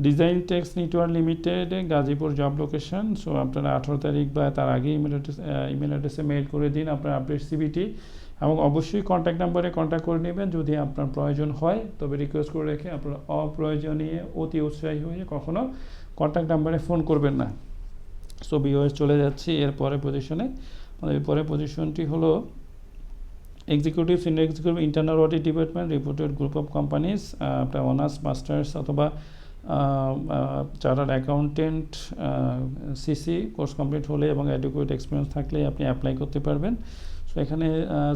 design tex network limited, Gazipur job location. So আপনারা 18 তারিখ বা তার আগে ইমেল অ্যাড্রেসে মেইল করে দিন আপনার আপডেট সিভিটি, এবং অবশ্যই কন্ট্যাক্ট নাম্বারে কন্ট্যাক্ট করে নেবেন যদি আপনার প্রয়োজন হয়। তবে রিকোয়েস্ট করে রেখে আপনারা অপ্রয়োজনীয় অতি উৎসাহী হয়ে কখনও কন্ট্যাক্ট নাম্বারে ফোন করবেন না। সো ভিউয়ার্স চলে যাচ্ছি এর পরের পজিশনে। এর পরের পজিশনটি হলো executive senior executive internal audit department, reported group of companies. আপনার অনার্স মাস্টার্স অথবা chartered accountant CC course complete হলে এবং অ্যাডিকুয়েট এক্সপিরিয়েন্স থাকলে আপনি অ্যাপ্লাই করতে পারবেন। সো এখানে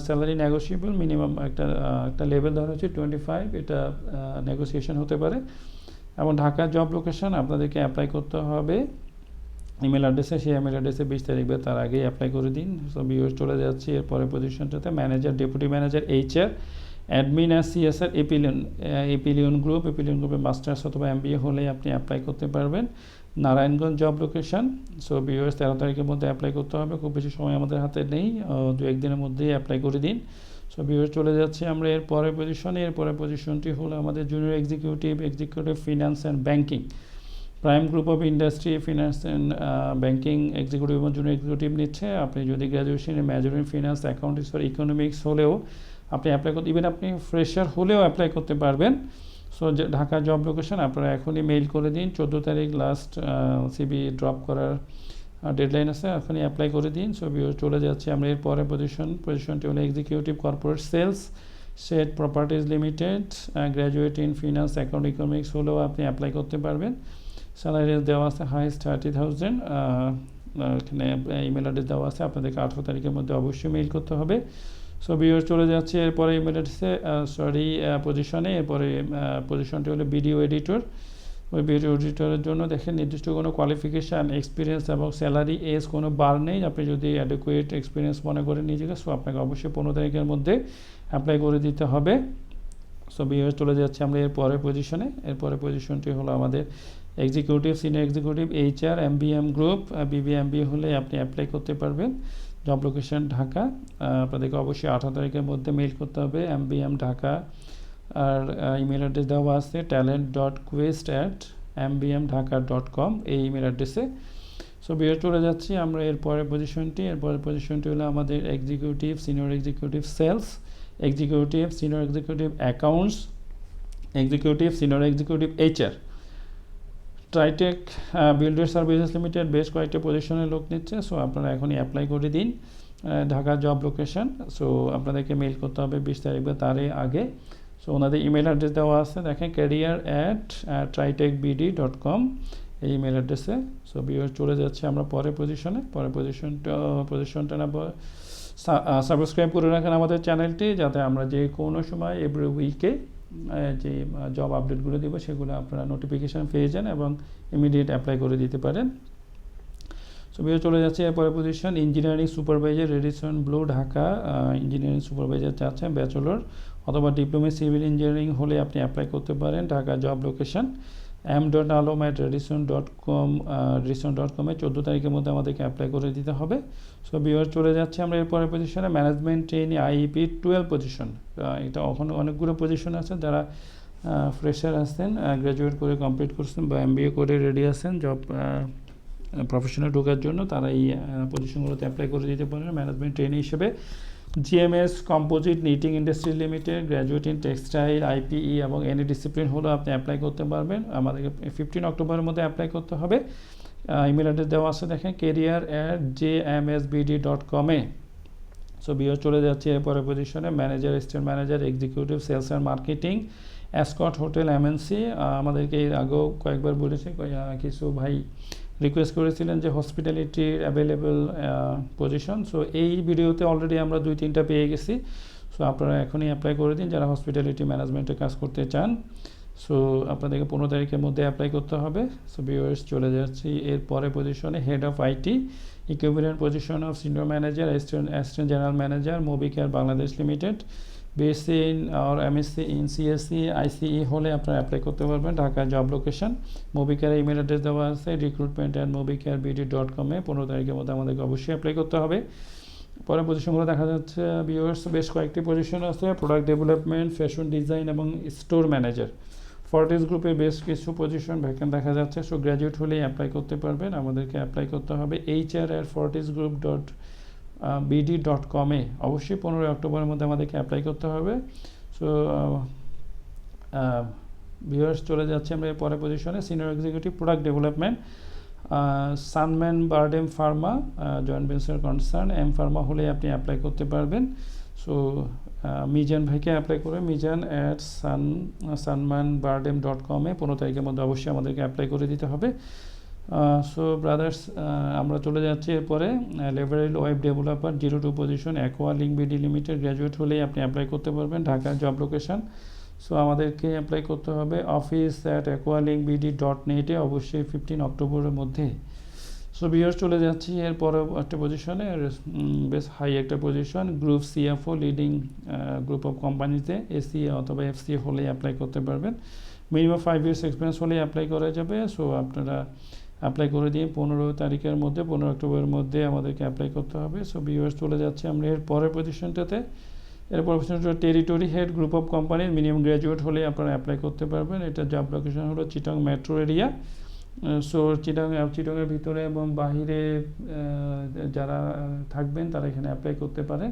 স্যালারি নেগোসিয়েবল, মিনিমাম একটা লেভেল ধরা হচ্ছে 25, এটা নেগোসিয়েশন হতে পারে। এবং ঢাকা জব লোকেশন আপনাদেরকে অ্যাপ্লাই করতে হবে ইমেল অ্যাড্রেসে, সেই ইমেল অ্যাড্রেসে 20 তারিখ বা তার আগেই অ্যাপ্লাই করে দিন। সো ভিউয়ার্স চলে যাচ্ছি এর পরের পজিশনটাতে manager deputy manager HR admin আর CSR এপিলিয়ন গ্রুপে মাস্টার্স অথবা MBA হলে আপনি অ্যাপ্লাই করতে পারবেন। Narayanganj job location. So viewers 13 তারিখের মধ্যে অ্যাপ্লাই করতে হবে, খুব বেশি সময় আমাদের হাতে নেই, 2-1 দিনের মধ্যেই অ্যাপ্লাই করে দিন। সো ভিউয়ার্স চলে যাচ্ছে আমরা এর পরের পজিশনে। এর পরের পজিশনটি হলো আমাদের junior executive finance and banking. Prime group of industry finance and banking executive এবং জুনিয়র এক্সিকিউটিভ নিচ্ছে। আপনি যদি গ্র্যাজুয়েশনে major in finance, accountings or economics হলেও আপনি অ্যাপ্লাই করতে, ইভেন আপনি ফ্রেশার হলেও অ্যাপ্লাই করতে পারবেন। সো ঢাকা জব লোকেশন আপনারা এখনই মেইল করে দিন। 14 তারিখ লাস্ট সিবি ড্রপ করার ডেডলাইন আছে, এখনই অ্যাপ্লাই করে দিন। সো চলে যাচ্ছে আমরা এর পরের পজিশনটি হলো executive corporate sales, shed properties limited. Graduate in finance, account, economics হলেও আপনি অ্যাপ্লাই করতে পারবেন। স্যালারি দেওয়া আছে হাইস্ট 30,000। এখানে ইমেল অ্যাড্রেস দেওয়া আছে, আপনাদেরকে 18 তারিখের মধ্যে অবশ্যই মেইল করতে হবে। সো ভিউয়ার্স চলে যাচ্ছে এরপরে ইমেল অ্যাড্রেসে পজিশনে। এরপরে পজিশনটি হলো ভিডিও এডিটর। ওই ভিডিও এডিটরের জন্য দেখেন নির্দিষ্ট কোনো কোয়ালিফিকেশান, এক্সপিরিয়েন্স এবং স্যালারি এজ কোনো বার নেই। আপনি যদি অ্যাডেকুয়েট এক্সপিরিয়েন্স মনে করেন নিজেকে, সো আপনাকে অবশ্যই 15 তারিখের মধ্যে অ্যাপ্লাই করে দিতে হবে। সো ভিউয়ার্স চলে যাচ্ছে আমরা এর পরের পজিশনে। এরপরে পজিশনটি হলো আমাদের executive senior executive HR MBM group. BBA হলে আপনি অ্যাপ্লাই করতে পারবেন। Job location Dhaka. আপনাদেরকে অবশ্যই 18 তারিখের মধ্যে মেইল করতে হবে MBM ঢাকা। আর ইমেল অ্যাড্রেস দেওয়া আছে talent.quest@mbmdhaka.com, এই ইমেল অ্যাড্রেসে। সো বিয়ে চলে যাচ্ছি আমরা এর পরের পজিশনটি। এরপরের পজিশনটি হলো আমাদের executive senior executive sales, executive senior executive accounts, executive senior executive HR। Tritech builders services limited বেশ কয়েকটা পজিশনের লোক নিচ্ছে। সো আপনারা এখনই অ্যাপ্লাই করে দিন। Dhaka job location. সো আপনাদেরকে মেইল করতে হবে 20 তারিখ বা তার আগে। সো ওনাদের ইমেল অ্যাড্রেস দেওয়া আছে, দেখেন career@tritechbd.com এই ইমেল অ্যাড্রেসে। সো ভিউয়ার্স চলে যাচ্ছে আমরা পরের পজিশনটা না সাবস্ক্রাইব করে রাখেন আমাদের চ্যানেলটি, যাতে আমরা যে কোনো সময় এভরি উইকে যে জব আপডেটগুলো দেবো সেগুলো আপনারা নোটিফিকেশান পেয়ে যান এবং ইমিডিয়েট অ্যাপ্লাই করে দিতে পারেন। সো ভিডিও চলে যাচ্ছে এরপরে position engineering supervisor, Radisson blue Dhaka. Engineering supervisor চাচ্ছেন ব্যাচেলর অথবা ডিপ্লোমা সিভিল ইঞ্জিনিয়ারিং হলে আপনি অ্যাপ্লাই করতে পারেন। ঢাকা জব লোকেশন m.alom@redison.com redison.com-এ 14 তারিখের মধ্যে আমাদেরকে অ্যাপ্লাই করে দিতে হবে। সো ভিউয়ার চলে যাচ্ছে আমরা এরপরে পজিশনে ম্যানেজমেন্ট ট্রেইনি আইইপি 12 পজিশন। এটা ওখানে অনেকগুলো পজিশন আছে, যারা ফ্রেশার আছেন, গ্র্যাজুয়েট করে কমপ্লিট করছেন বা MBA করে রেডি আছেন জব প্রফেশনে ঢোকার জন্য, তারা এই পজিশনগুলোতে অ্যাপ্লাই করে দিতে পারেন ম্যানেজমেন্ট ট্রেইনি হিসেবে। GMS composite knitting industry limited, graduate in textile IPE এবং এনি ডিসিপ্লিন হলো আপনি অ্যাপ্লাই করতে পারবেন। আমাদেরকে 15 অক্টোবরের মধ্যে অ্যাপ্লাই করতে হবে। ইমেল অ্যাড্রেস দেওয়া আছে দেখেন career@jmsbd.com-এ। সো বিও চলে যাচ্ছে এরপরে পজিশনে manager, assistant manager, executive sales and marketing, Ascott hotel MNC। আমাদেরকে এর আগেও কয়েকবার বলেছি, কিছু ভাই রিকোয়েস্ট করেছিলেন যে হসপিটালিটির অ্যাভেলেবল পজিশন। সো এই ভিডিওতে অলরেডি আমরা 2-3টা পেয়ে গেছি। সো আপনারা এখনই অ্যাপ্লাই করে দিন যারা হসপিটালিটি ম্যানেজমেন্টে কাজ করতে চান। সো আপনাদেরকে 15 তারিখের মধ্যে অ্যাপ্লাই করতে হবে। সো ভিউয়ার্স চলে যাচ্ছি এর পরে পজিশনে head of IT, equivalent position of senior manager, assistant general manager, Mobicare Bangladesh limited. BSc আর MSc ইন CSE ICE হলে আপনারা অ্যাপ্লাই করতে পারবেন। Dhaka job location Mobicare email address দেওয়া আছে recruitment@mobicarebd.com-এ। 15 তারিখের মধ্যে আমাদেরকে অবশ্যই অ্যাপ্লাই করতে হবে। পরের পজিশনগুলো দেখা যাচ্ছে ভিউয়ার্স বেশ কয়েকটি পজিশন আছে, প্রোডাক্ট ডেভেলপমেন্ট, ফ্যাশন ডিজাইন এবং স্টোর ম্যানেজার। ফর্টিস গ্রুপে বেশ কিছু পজিশন ভ্যাকেন্ট দেখা যাচ্ছে। সো গ্র্যাজুয়েট হলেই অ্যাপ্লাই করতে পারবেন। আমাদেরকে অ্যাপ্লাই করতে হবে hr@fortisgroup.bd.com-এ। অবশ্যই 15 অক্টোবরের মধ্যে আমাদেরকে অ্যাপ্লাই করতে হবে। সো ভিউয়ার্স চলে যাচ্ছে আমরা পরের পজিশনে senior executive product development, Sunman Birdem pharma joint venture concern M pharma হলে আপনি অ্যাপ্লাই করতে পারবেন। সো মিজান ভাইকে অ্যাপ্লাই করে mijan@sunmanbardem.com-এ 15 তারিখের মধ্যে অবশ্যই আমাদেরকে অ্যাপ্লাই করে দিতে হবে। সো ব্রাদার্স আমরা চলে যাচ্ছি এরপরে Laravel web developer 02 position Aqua link BD limited, graduate হলেই আপনি অ্যাপ্লাই করতে পারবেন। Dhaka job location. সো আমাদেরকে অ্যাপ্লাই করতে হবে office@aqualinkbd.net-এ অবশ্যই 15 অক্টোবরের মধ্যে। সো ভিউয়ার্স চলে যাচ্ছি এরপরে একটা পজিশনে বেশ হাই একটা position group CFO leading group of কোম্পানিতে ACA অথবা FCA হলেই অ্যাপ্লাই করতে পারবেন। মিনিমাম 5 years এক্সপিরিয়েন্স হলেই অ্যাপ্লাই করা যাবে। সো আপনারা অ্যাপ্লাই করে দিয়ে 15 তারিখের মধ্যে 15 অক্টোবরের মধ্যে আমাদেরকে অ্যাপ্লাই করতে হবে। সো ভিউয়ার্স চলে যাচ্ছে আমরা এর পরের পজিশনটাতে। এরপর পজিশনটা টেরিটরি হেড গ্রুপ অফ কোম্পানির, মিনিমাম গ্র্যাজুয়েট হলেই আপনারা অ্যাপ্লাই করতে পারবেন। এটা জব লোকেশন হলো চিটাং মেট্রো এরিয়া। সো চিটাংয়ের ভিতরে এবং বাহিরে যারা থাকবেন তারা এখানে অ্যাপ্লাই করতে পারেন।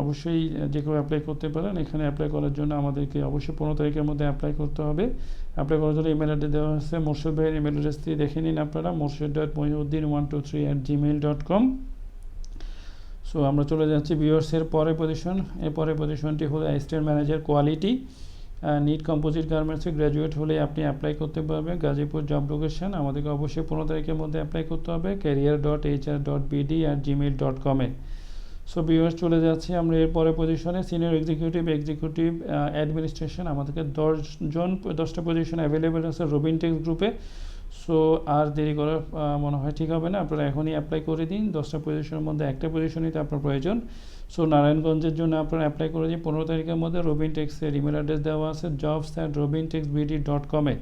অবশ্যই যে কেউ অ্যাপ্লাই করতে পারেন। এখানে অ্যাপ্লাই করার জন্য আমাদেরকে অবশ্যই 15 তারিখের মধ্যে অ্যাপ্লাই করতে হবে। অ্যাপ্লাই করার জন্য ইমেল অ্যাড্রেস দেওয়া আছে, মোর্শেদ ভাইয়ের ইমেল অ্যাড্রেস দিয়ে দেখে নিন আপনারা morshed.mohiuddin123@gmail.com। সো আমরা চলে যাচ্ছি ভিউয়ার্সের পরের পজিশন। এর পরের পজিশনটি হলো assistant manager quality, knit composite গার্মেন্টসে গ্র্যাজুয়েট হলে আপনি অ্যাপ্লাই করতে পারবেন। Gazipur job location. আমাদেরকে অবশ্যই 15 তারিখের মধ্যে অ্যাপ্লাই করতে হবে career.hr.bd@gmail.com-এ। সো ভিউয়ার্স চলে যাচ্ছি আমরা এর পরের পজিশনে সিনিয়র এক্সিকিউটিভ অ্যাডমিনিস্ট্রেশন। আমাদেরকে 10টা পজিশন অ্যাভেলেবেল আছে রবিনটেক্স গ্রুপে। সো আর দেরি করা মনে হয় ঠিক হবে না, আপনারা এখনই অ্যাপ্লাই করে দিন। 10টা পজিশনের মধ্যে একটা পজিশনই তো আপনার প্রয়োজন। সো নারায়ণগঞ্জের জন্য আপনারা অ্যাপ্লাই করে দিন 15 তারিখের মধ্যে। রবিনটেক্সের ইমেল অ্যাড্রেস দেওয়া আছে jobs@robintexbd.com-এ।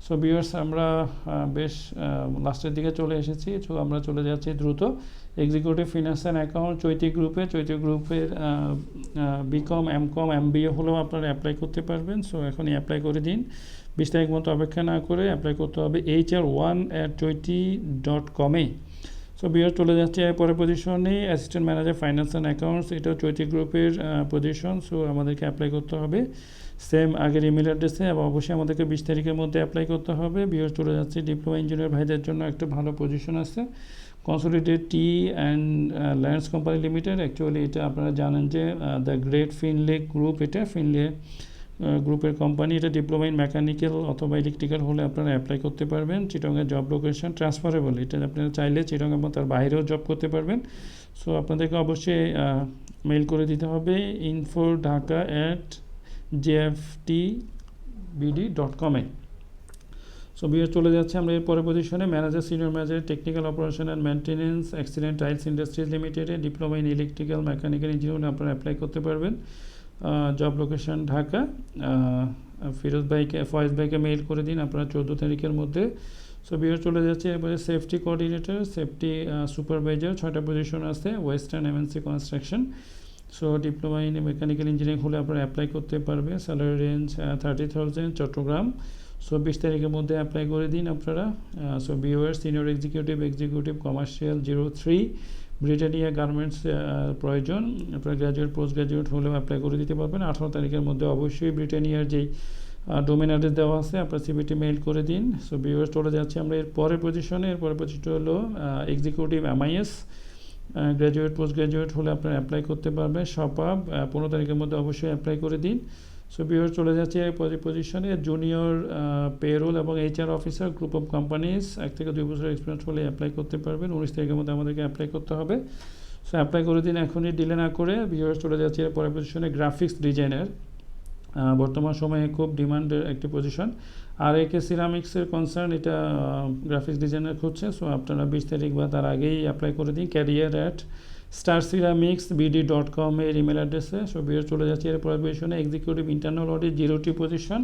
সো ভিউয়ার্স আমরা বেশ লাস্টের দিকে চলে এসেছি। সো আমরা চলে যাচ্ছি দ্রুত এক্সিকিউটিভ ফিনান্স অ্যান্ড অ্যাকাউন্ট চৈতি গ্রুপের BCom MCom MBA হলেও আপনারা অ্যাপ্লাই করতে পারবেন। সো এখনই অ্যাপ্লাই করে দিন। 20 তারিখ মতো অপেক্ষা না করে অ্যাপ্লাই করতে হবে hr1@choiti.com-এ। সো বিয়ার চলে যাচ্ছে পরের পজিশনে assistant manager finance and accounts, এটাও চৈতি গ্রুপের পজিশন। সো আমাদেরকে অ্যাপ্লাই করতে হবে সেম আগের ইমেল অ্যাড্রেসে, এবং অবশ্যই আমাদেরকে 20 তারিখের মধ্যে অ্যাপ্লাই করতে হবে। বিয়ার চলে যাচ্ছে ডিপ্লোমা ইঞ্জিনিয়ার ভাইদের জন্য একটা ভালো পজিশন আছে, consolidated T and lands company limited. Actually এটা আপনারা জানেন যে দ্য গ্রেট ফিনলে গ্রুপ, এটা ফিনলে গ্রুপের কোম্পানি। এটা ডিপ্লোমা ইন মেকানিক্যাল অথবা ইলেকট্রিক্যাল হলে আপনারা অ্যাপ্লাই করতে পারবেন। চিটংয়ের জব লোকেশন ট্রান্সফারেবল, এটা আপনারা চাইলে চিটং এবং তার বাইরেও জব করতে পারবেন। সো আপনাদেরকে অবশ্যই মেইল করে দিতে হবে info.dhaka@jftbd.com এ। সো বিয়ে চলে যাচ্ছে আমরা এর পরের পজিশনে manager, senior manager technical operation and maintenance, accident tiles industries লিমিটেডে diploma in electrical mechanical engineering আপনারা অ্যাপ্লাই করতে পারবেন। Job location Dhaka. ফয়েজ ভাইকে মেইল করে দিন আপনারা 14 তারিখের মধ্যে। সো বিয়ে চলে যাচ্ছে এরপরে সেফটি কোঅর্ডিনেটর, সেফটি সুপারভাইজার, 6টা পজিশন আছে, western MNC construction. So diploma in mechanical engineering হলে আপনারা অ্যাপ্লাই করতে পারবে। Salary range 30,000, Chittagong. সো 20 তারিখের মধ্যে অ্যাপ্লাই করে দিন আপনারা। So beware senior executive commercial 03, Britannia garments প্রয়োজন। আপনারা গ্র্যাজুয়েট পোস্ট গ্র্যাজুয়েট হলেও অ্যাপ্লাই করে দিতে পারবেন। 18 তারিখের মধ্যে অবশ্যই ব্রিটানিয়ার যেই ডোমেন অ্যাড্রেস দেওয়া আছে আপনার সিভিটি মেইল করে দিন। সো বিওয়ার চলে যাচ্ছে আমরা এর পরের পজিশনে। এর পরের পজিশনটা হলো executive MIS, graduate post graduate হলে আপনারা অ্যাপ্লাই করতে পারবেন। সপাব 15 তারিখের মধ্যে অবশ্যই অ্যাপ্লাই করে দিন। সো বিওর চলে যাচ্ছে এর পজিশনে জুনিয়র পেরোল এবং HR officer, group of companies, 1 থেকে 2 বছর এক্সপিরিয়েন্স হলে অ্যাপ্লাই করতে পারবেন। 19 তারিখের মধ্যে আমাদেরকে অ্যাপ্লাই করতে হবে। সো অ্যাপ্লাই করে দিন এখনই, ডিলে না করে। বিওর চলে যাচ্ছে এর পরের পজিশনে গ্রাফিক্স ডিজাইনার, বর্তমান সময়ে খুব ডিমান্ডের একটি পজিশন। আর একে সিরামিক্সের কনসার্ন, এটা গ্রাফিক্স ডিজাইনার খুঁজছে। সো আপনারা 20 তারিখ বা তার আগেই অ্যাপ্লাই করে দিন career@starceramicsbd.com এর ইমেল অ্যাড্রেসে। সো বিয়ের চলে যাচ্ছে এর পরের পজিশনে এক্সিকিউটিভ ইন্টারনাল অডিট, 0টি পজিশন।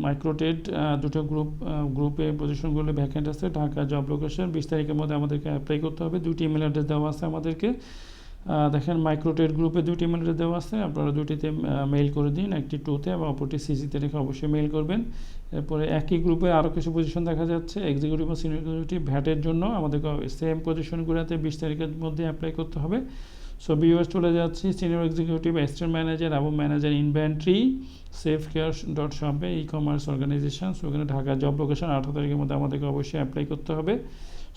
মাইক্রোটেড, দুটো গ্রুপে পজিশনগুলো ভ্যাকেন্ট আছে, ঢাকা জব লোকেশন। 20 তারিখের মধ্যে আমাদেরকে অ্যাপ্লাই করতে হবে। 2টি ইমেল অ্যাড্রেস দেওয়া আছে আমাদেরকে। দেখেন মাইক্রোটেড গ্রুপে 2টি ইমেল অ্যাড্রেস দেওয়া আছে, আপনারা 2টিতে মেইল করে দিন, একটি 2তে এবং অপরটি সিসিতে রেখে অবশ্যই মেইল করবেন। এরপরে একই গ্রুপে আরও কিছু পজিশন দেখা যাচ্ছে, এক্সিকিউটিভ ও সিনিয়র এক্সিকিউটিভ ভ্যাটের জন্য আমাদেরকে সেম পজিশনগুলোতে 20 তারিখের মধ্যে অ্যাপ্লাই করতে হবে। সো বিওএস চলে যাচ্ছি সিনিয়র এক্সিকিউটিভ অ্যাসিস্ট্যান্ট ম্যানেজার এবং manager inventory, safe care .shop e commerce organisation. So ওখানে ঢাকা জব লোকেশন। 18 তারিখের মধ্যে আমাদেরকে অবশ্যই অ্যাপ্লাই করতে হবে।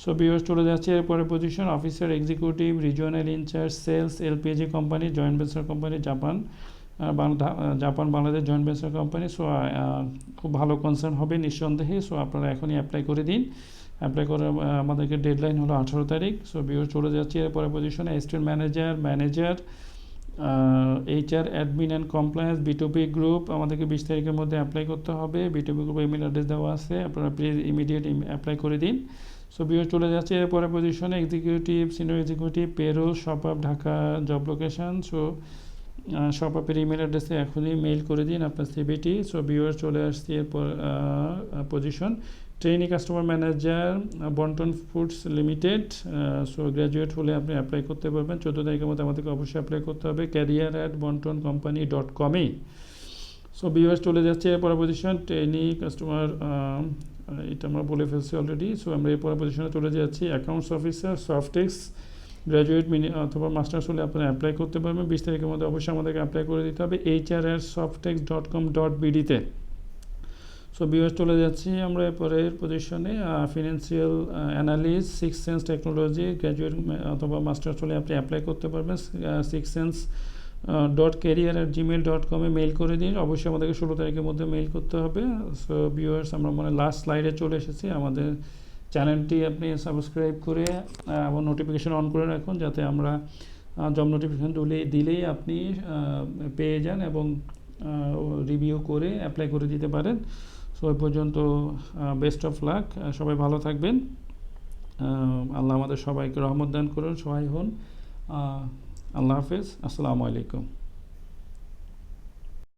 সো বিওএস চলে যাচ্ছে এরপরে position officer executive regional incharge sales, LPG company, joint venture company, Japan Bangladesh joint venture company. So খুব ভালো কনসার্ন হবে নিঃসন্দেহে। সো আপনারা এখনই অ্যাপ্লাই করে দিন। অ্যাপ্লাই করে আমাদেরকে ডেডলাইন হলো 18 তারিখ। সো বিওএস চলে যাচ্ছে এরপরে পজিশনে assistant manager HR admin and compliance, বিটুপি গ্রুপ। আমাদেরকে 20 তারিখের মধ্যে অ্যাপ্লাই করতে হবে। বিটুপি গ্রুপ ইমেল অ্যাড্রেস দেওয়া আছে, আপনারা প্লিজ ইমিডিয়েট অ্যাপ্লাই করে দিন। সো বিওএস চলে যাচ্ছে এরপরে পজিশনে executive senior executive payroll, Shopup Dhaka job location. So শপাপের ইমেল অ্যাড্রেসে এখনই মেইল করে দিন আপনার সিভিটি। সো বিওএস চলে আসছে এরপর পজিশন ট্রেনিং কাস্টমার ম্যানেজার, বন্টন ফুডস লিমিটেড। সো গ্র্যাজুয়েট হলে আপনি অ্যাপ্লাই করতে পারবেন। 14 তারিখের মধ্যে আমাদেরকে অবশ্যই অ্যাপ্লাই করতে হবে career@bontoncompany.com এ। সো বিওএস চলে যাচ্ছে এরপরে পজিশন ট্রেনিং কাস্টমার, এটা আমরা বলে ফেলছি অলরেডি। সো আমরা এরপরে পজিশনে চলে যাচ্ছি অ্যাকাউন্টস অফিসার সফটেক্স, গ্র্যাজুয়েট অথবা মাস্টার্স হলে আপনারা অ্যাপ্লাই করতে পারবেন। 20 তারিখের মধ্যে অবশ্যই আমাদেরকে অ্যাপ্লাই করে দিতে হবে hr@softex.com.bd-তে। সো বিওএস চলে যাচ্ছি আমরা এরপরের পজিশনে financial analyst, six sense technology, graduate অথবা মাস্টার্স হলে আপনি অ্যাপ্লাই করতে পারবেন। sixsense.career@gmail.com এ মেইল করে দিন। অবশ্যই আমাদেরকে 16 তারিখের মধ্যে মেইল করতে হবে। সো ভিউয়ার্স আমরা লাস্ট স্লাইডে চলে এসেছি। আমাদের চ্যানেলটি আপনি সাবস্ক্রাইব করে এবং নোটিফিকেশন অন করে রাখুন, যাতে আমরা জব নোটিফিকেশন দিলেই আপনি পেয়ে যান এবং রিভিউ করে অ্যাপ্লাই করে দিতে পারেন। সো ওই পর্যন্ত বেস্ট অফ লাক, সবাই ভালো থাকবেন। আল্লাহ আমাদের সবাইকে রহমত দান করুন, সহায় হন। আল্লাহ হাফেজ, আসসালামু আলাইকুম।